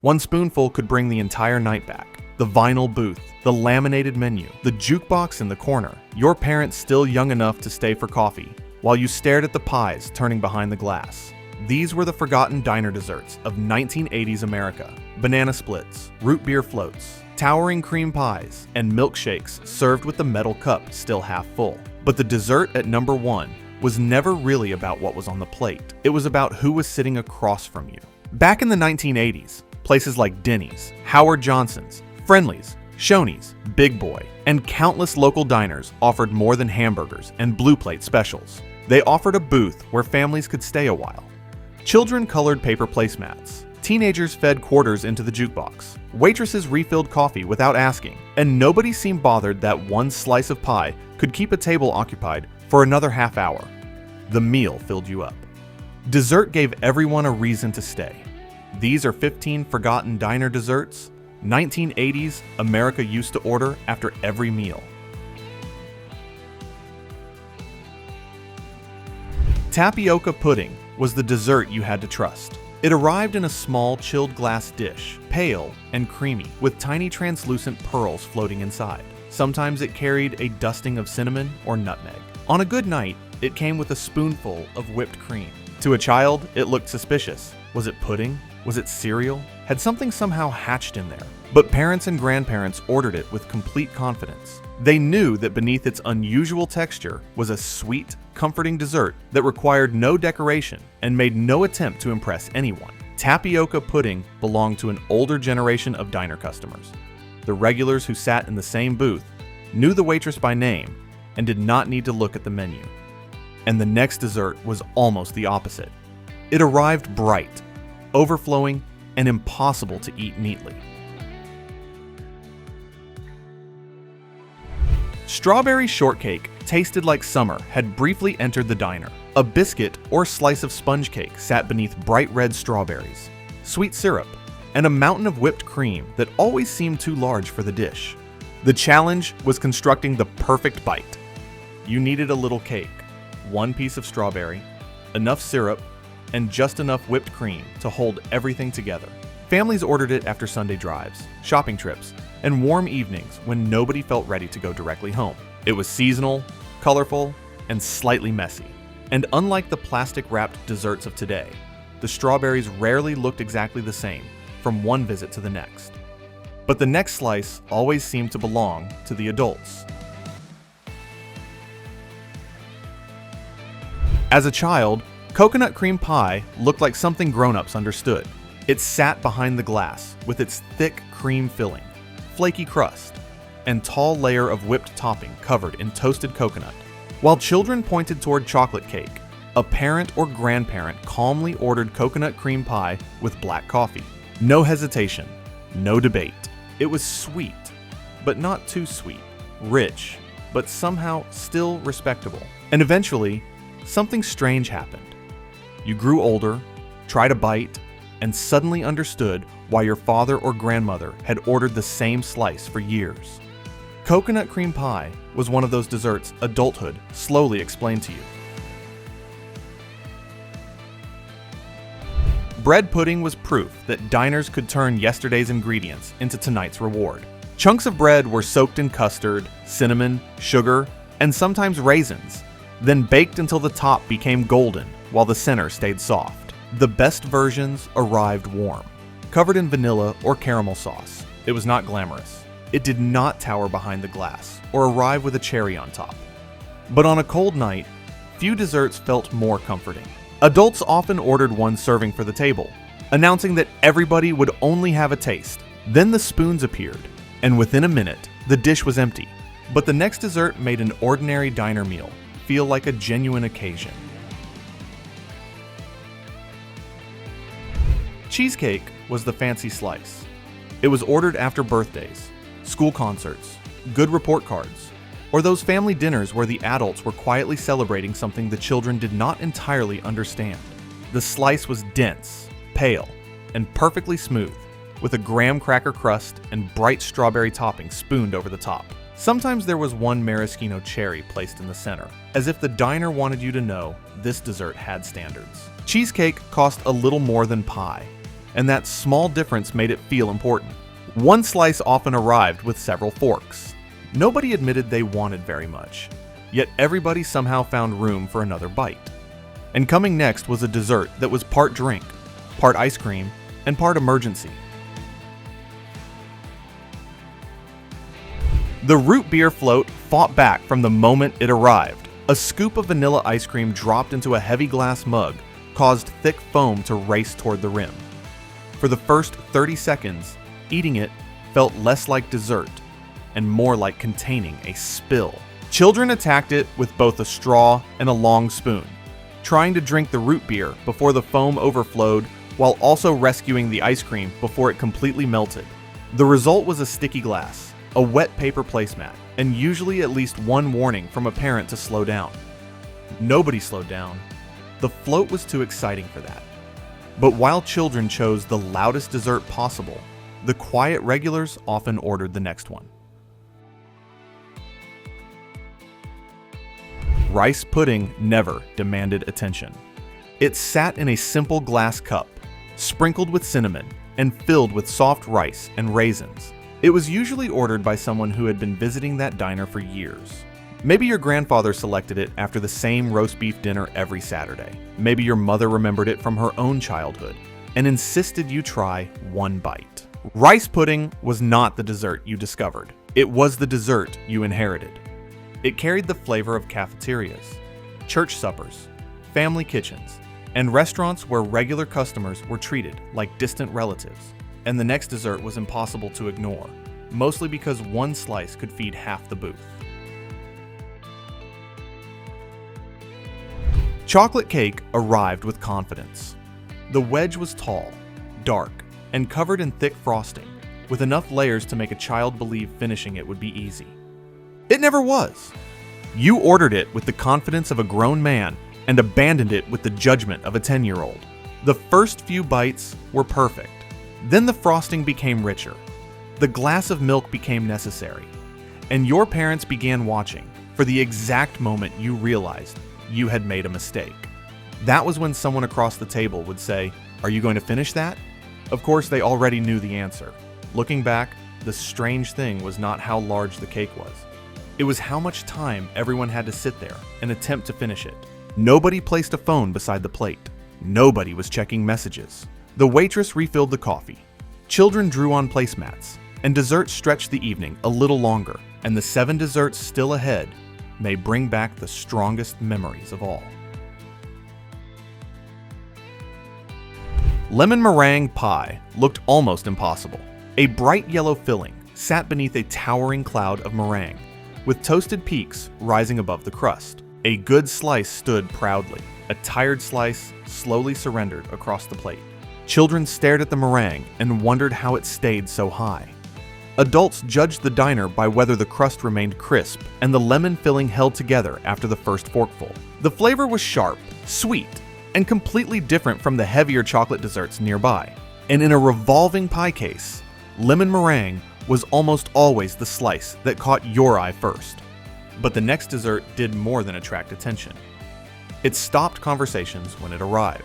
One spoonful could bring the entire night back. The vinyl booth, the laminated menu, the jukebox in the corner, your parents still young enough to stay for coffee, while you stared at the pies turning behind the glass. These were the forgotten diner desserts of 1980s America. Banana splits, root beer floats, towering cream pies, and milkshakes served with the metal cup still half full. But the dessert at number one was never really about what was on the plate. It was about who was sitting across from you. Back in the 1980s, places like Denny's, Howard Johnson's, Friendly's, Shoney's, Big Boy, and countless local diners offered more than hamburgers and blue plate specials. They offered a booth where families could stay a while. Children colored paper placemats. Teenagers fed quarters into the jukebox. Waitresses refilled coffee without asking, and nobody seemed bothered that one slice of pie could keep a table occupied for another half hour. The meal filled you up. Dessert gave everyone a reason to stay. These are 15 forgotten diner desserts 1980s America used to order after every meal. Tapioca pudding was the dessert you had to trust. It arrived in a small chilled glass dish, pale and creamy, with tiny translucent pearls floating inside. Sometimes it carried a dusting of cinnamon or nutmeg. On a good night, it came with a spoonful of whipped cream. To a child, it looked suspicious. Was it pudding? Was it cereal? Had something somehow hatched in there? But parents and grandparents ordered it with complete confidence. They knew that beneath its unusual texture was a sweet, comforting dessert that required no decoration and made no attempt to impress anyone. Tapioca pudding belonged to an older generation of diner customers. The regulars who sat in the same booth knew the waitress by name and did not need to look at the menu. And the next dessert was almost the opposite. It arrived bright, overflowing, and impossible to eat neatly. Strawberry Shortcake tasted like summer had briefly entered the diner. A biscuit or slice of sponge cake sat beneath bright red strawberries, sweet syrup, and a mountain of whipped cream that always seemed too large for the dish. The challenge was constructing the perfect bite. You needed a little cake, one piece of strawberry, enough syrup, and just enough whipped cream to hold everything together. Families ordered it after Sunday drives, shopping trips, and warm evenings when nobody felt ready to go directly home. It was seasonal, colorful, and slightly messy. And unlike the plastic-wrapped desserts of today, the strawberries rarely looked exactly the same from one visit to the next. But the next slice always seemed to belong to the adults. As a child, coconut cream pie looked like something grown-ups understood. It sat behind the glass with its thick cream filling, flaky crust, and tall layer of whipped topping covered in toasted coconut. While children pointed toward chocolate cake, a parent or grandparent calmly ordered coconut cream pie with black coffee. No hesitation, no debate. It was sweet, but not too sweet, rich, but somehow still respectable. And eventually, something strange happened. You grew older, tried a bite, and suddenly understood why your father or grandmother had ordered the same slice for years. Coconut cream pie was one of those desserts adulthood slowly explained to you. Bread pudding was proof that diners could turn yesterday's ingredients into tonight's reward. Chunks of bread were soaked in custard, cinnamon, sugar, and sometimes raisins, then baked until the top became golden while the center stayed soft. The best versions arrived warm, covered in vanilla or caramel sauce. It was not glamorous. It did not tower behind the glass or arrive with a cherry on top. But on a cold night, few desserts felt more comforting. Adults often ordered one serving for the table, announcing that everybody would only have a taste. Then the spoons appeared, and within a minute, the dish was empty. But the next dessert made an ordinary diner meal feel like a genuine occasion. Cheesecake was the fancy slice. It was ordered after birthdays, school concerts, good report cards, or those family dinners where the adults were quietly celebrating something the children did not entirely understand. The slice was dense, pale, and perfectly smooth, with a graham cracker crust and bright strawberry topping spooned over the top. Sometimes there was one maraschino cherry placed in the center, as if the diner wanted you to know this dessert had standards. Cheesecake cost a little more than pie, and that small difference made it feel important. One slice often arrived with several forks. Nobody admitted they wanted very much, yet everybody somehow found room for another bite. And coming next was a dessert that was part drink, part ice cream, and part emergency. The root beer float fought back from the moment it arrived. A scoop of vanilla ice cream dropped into a heavy glass mug caused thick foam to race toward the rim. For the first 30 seconds, eating it felt less like dessert and more like containing a spill. Children attacked it with both a straw and a long spoon, trying to drink the root beer before the foam overflowed while also rescuing the ice cream before it completely melted. The result was a sticky glass, a wet paper placemat, and usually at least one warning from a parent to slow down. Nobody slowed down. The float was too exciting for that. But while children chose the loudest dessert possible, the quiet regulars often ordered the next one. Rice pudding never demanded attention. It sat in a simple glass cup, sprinkled with cinnamon, and filled with soft rice and raisins. It was usually ordered by someone who had been visiting that diner for years. Maybe your grandfather selected it after the same roast beef dinner every Saturday. Maybe your mother remembered it from her own childhood and insisted you try one bite. Rice pudding was not the dessert you discovered. It was the dessert you inherited. It carried the flavor of cafeterias, church suppers, family kitchens, and restaurants where regular customers were treated like distant relatives. And the next dessert was impossible to ignore, mostly because one slice could feed half the booth. Chocolate cake arrived with confidence. The wedge was tall, dark, and covered in thick frosting, with enough layers to make a child believe finishing it would be easy. It never was. You ordered it with the confidence of a grown man and abandoned it with the judgment of a 10-year-old. The first few bites were perfect. Then the frosting became richer. The glass of milk became necessary. And your parents began watching for the exact moment you realized you had made a mistake. That was when someone across the table would say, "Are you going to finish that?" Of course, they already knew the answer. Looking back, the strange thing was not how large the cake was. It was how much time everyone had to sit there and attempt to finish it. Nobody placed a phone beside the plate. Nobody was checking messages. The waitress refilled the coffee. Children drew on placemats, and dessert stretched the evening a little longer, and the 7 desserts still ahead may bring back the strongest memories of all. Lemon Meringue Pie looked almost impossible. A bright yellow filling sat beneath a towering cloud of meringue, with toasted peaks rising above the crust. A good slice stood proudly. A tired slice slowly surrendered across the plate. Children stared at the meringue and wondered how it stayed so high. Adults judged the diner by whether the crust remained crisp and the lemon filling held together after the first forkful. The flavor was sharp, sweet, and completely different from the heavier chocolate desserts nearby. And in a revolving pie case, lemon meringue was almost always the slice that caught your eye first. But the next dessert did more than attract attention. It stopped conversations when it arrived.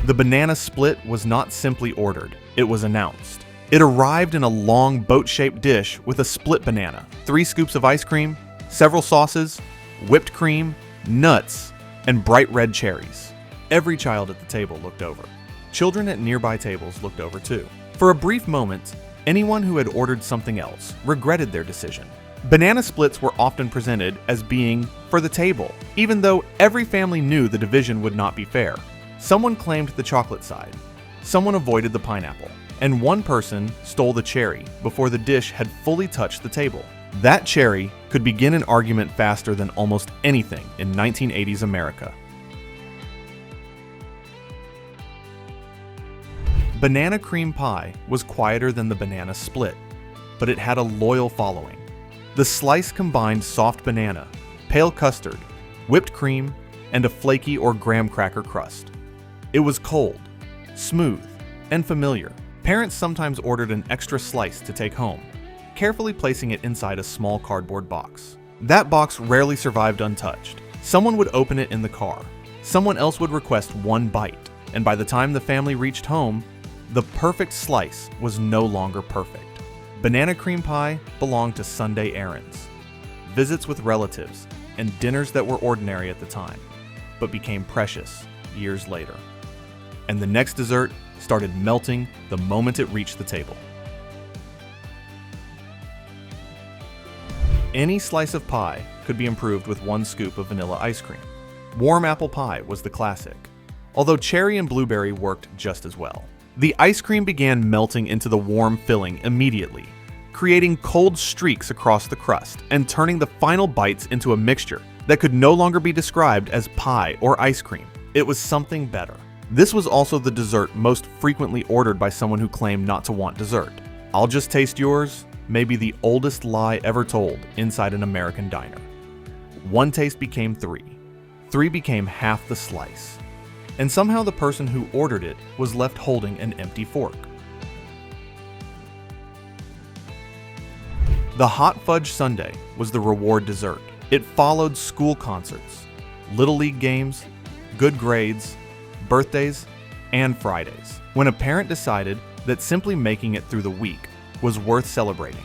The banana split was not simply ordered, it was announced. It arrived in a long boat-shaped dish with a split banana, 3 scoops of ice cream, several sauces, whipped cream, nuts, and bright red cherries. Every child at the table looked over. Children at nearby tables looked over too. For a brief moment, anyone who had ordered something else regretted their decision. Banana splits were often presented as being for the table, even though every family knew the division would not be fair. Someone claimed the chocolate side, someone avoided the pineapple, and one person stole the cherry before the dish had fully touched the table. That cherry could begin an argument faster than almost anything in 1980s America. Banana cream pie was quieter than the banana split, but it had a loyal following. The slice combined soft banana, pale custard, whipped cream, and a flaky or graham cracker crust. It was cold, smooth, and familiar. Parents sometimes ordered an extra slice to take home, carefully placing it inside a small cardboard box. That box rarely survived untouched. Someone would open it in the car, Someone else would request one bite, and by the time the family reached home, the perfect slice was no longer perfect. Banana cream pie belonged to Sunday errands, visits with relatives, and dinners that were ordinary at the time, but became precious years later. And the next dessert started melting the moment it reached the table. Any slice of pie could be improved with 1 scoop of vanilla ice cream. Warm apple pie was the classic, although cherry and blueberry worked just as well. The ice cream began melting into the warm filling immediately, creating cold streaks across the crust and turning the final bites into a mixture that could no longer be described as pie or ice cream. It was something better. This was also the dessert most frequently ordered by someone who claimed not to want dessert. "I'll just taste yours" may be the oldest lie ever told inside an American diner. 1 taste became 3. 3 became half the slice. And somehow the person who ordered it was left holding an empty fork. The Hot Fudge Sundae was the reward dessert. It followed school concerts, Little League games, good grades, birthdays, and Fridays, when a parent decided that simply making it through the week was worth celebrating.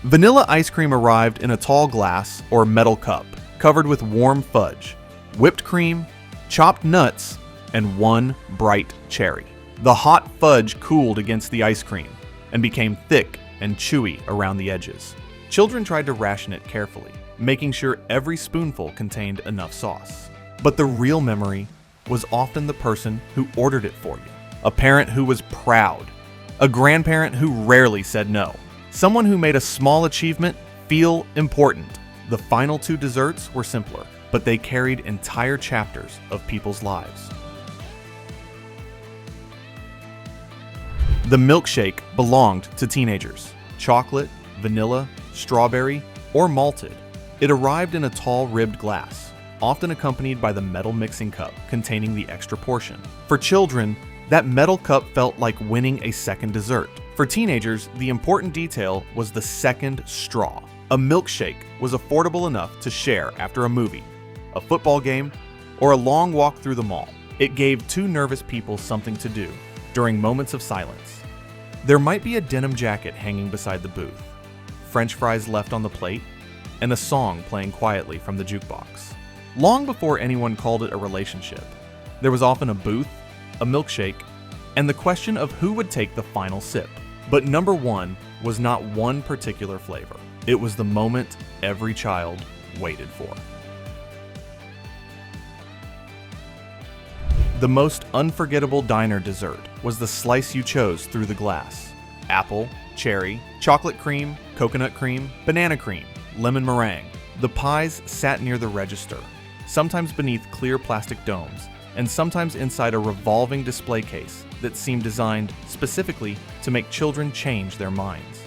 Vanilla ice cream arrived in a tall glass or metal cup, covered with warm fudge, whipped cream, chopped nuts, and 1 bright cherry. The hot fudge cooled against the ice cream and became thick and chewy around the edges. Children tried to ration it carefully, making sure every spoonful contained enough sauce. But the real memory was often the person who ordered it for you. A parent who was proud. A grandparent who rarely said no. Someone who made a small achievement feel important. The final 2 desserts were simpler, but they carried entire chapters of people's lives. The milkshake belonged to teenagers. Chocolate, vanilla, strawberry, or malted. It arrived in a tall ribbed glass, often accompanied by the metal mixing cup containing the extra portion. For children, that metal cup felt like winning a second dessert. For teenagers, the important detail was the second straw. A milkshake was affordable enough to share after a movie, a football game, or a long walk through the mall. It gave 2 nervous people something to do during moments of silence. There might be a denim jacket hanging beside the booth, French fries left on the plate, and a song playing quietly from the jukebox. Long before anyone called it a relationship, there was often a booth, a milkshake, and the question of who would take the final sip. But number 1 was not one particular flavor. It was the moment every child waited for. The most unforgettable diner dessert was the slice you chose through the glass. Apple, cherry, chocolate cream, coconut cream, banana cream, lemon meringue. The pies sat near the register, sometimes beneath clear plastic domes, and sometimes inside a revolving display case that seemed designed specifically to make children change their minds.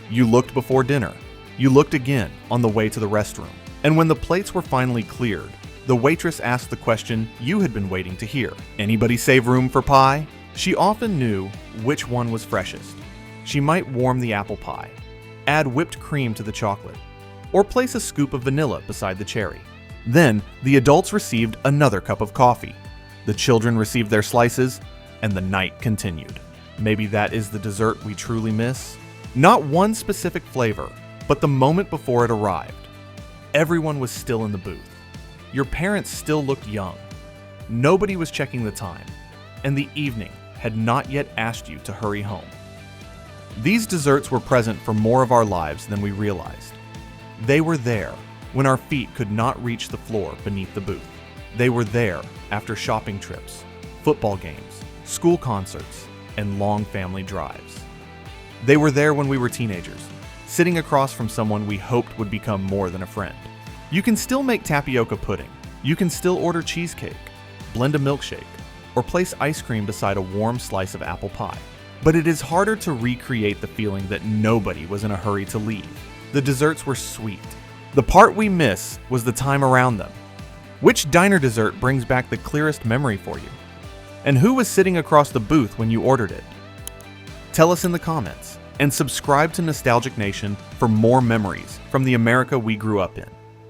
You looked before dinner. You looked again on the way to the restroom. And when the plates were finally cleared, the waitress asked the question you had been waiting to hear. Anybody save room for pie? She often knew which one was freshest. She might warm the apple pie, add whipped cream to the chocolate, or place a scoop of vanilla beside the cherry. Then, the adults received another cup of coffee. The children received their slices, and the night continued. Maybe that is the dessert we truly miss? Not one specific flavor, but the moment before it arrived. Everyone was still in the booth. Your parents still looked young. Nobody was checking the time, and the evening had not yet asked you to hurry home. These desserts were present for more of our lives than we realized. They were there when our feet could not reach the floor beneath the booth. They were there after shopping trips, football games, school concerts, and long family drives. They were there when we were teenagers, sitting across from someone we hoped would become more than a friend. You can still make tapioca pudding. You can still order cheesecake, blend a milkshake, or place ice cream beside a warm slice of apple pie. But it is harder to recreate the feeling that nobody was in a hurry to leave. The desserts were sweet. The part we miss was the time around them. Which diner dessert brings back the clearest memory for you? And who was sitting across the booth when you ordered it? Tell us in the comments, and subscribe to Nostalgic Nation for more memories from the America we grew up in.